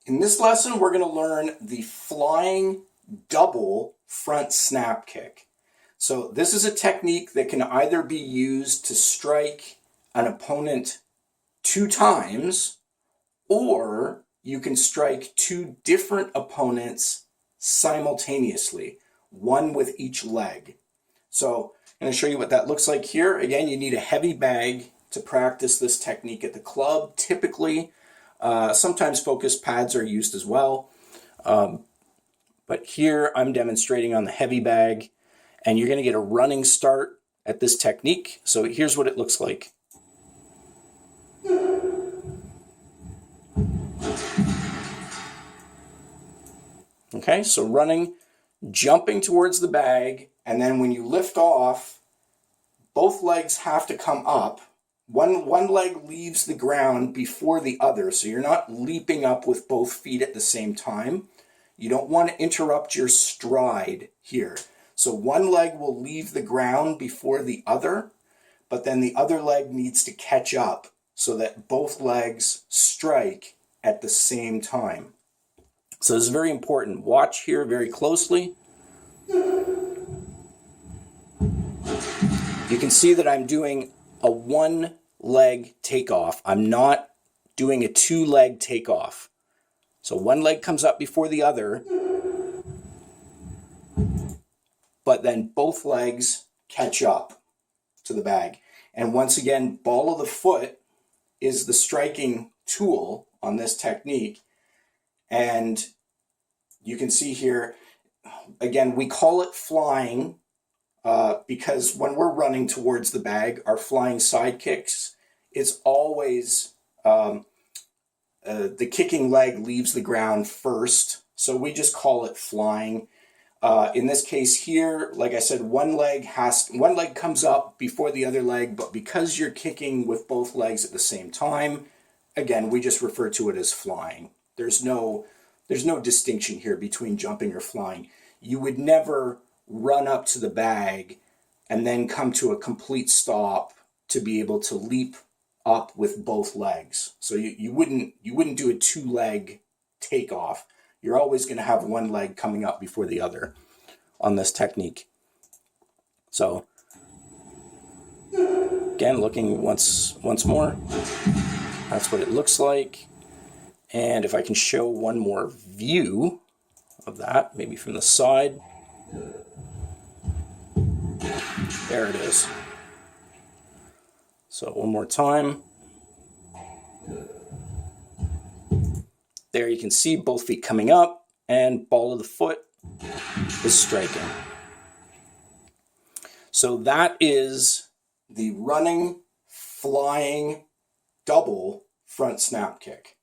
In this lesson, we're going to learn the flying double front snap kick. So this is a technique that can either be used to strike an opponent 2 times, or you can strike 2 different opponents simultaneously, one with each leg. So I'm going to show you what that looks like here. Again, you need a heavy bag to practice this technique at the club. Typically, sometimes focus pads are used as well. But here I'm demonstrating on the heavy bag, and you're going to get a running start at this technique. So here's what it looks like. Okay, so running, jumping towards the bag, and then when you lift off, both legs have to come up. One leg leaves the ground before the other, so you're not leaping up with both feet at the same time. You don't want to interrupt your stride here. So one leg will leave the ground before the other, but then the other leg needs to catch up so that both legs strike at the same time. So this is very important. Watch here very closely. You can see that I'm doing a 1-leg takeoff. I'm not doing a 2-leg takeoff. So one leg comes up before the other, but then both legs catch up to the bag. And once again, ball of the foot is the striking tool on this technique. And you can see here, again, we call it flying because when we're running towards the bag, our flying side kicks, it's always the kicking leg leaves the ground first. So we just call it flying. In this case here, like I said, one leg comes up before the other leg, but because you're kicking with both legs at the same time, again, we just refer to it as flying. There's no distinction here between jumping or flying. You would never run up to the bag and then come to a complete stop to be able to leap up with both legs. So you wouldn't do a 2-leg takeoff. You're always going to have one leg coming up before the other on this technique. So again, looking once more, that's what it looks like. And if I can show one more view of that, maybe from the side. There it is. So one more time. There you can see both feet coming up and ball of the foot is striking. So that is the running, flying, double front snap kick.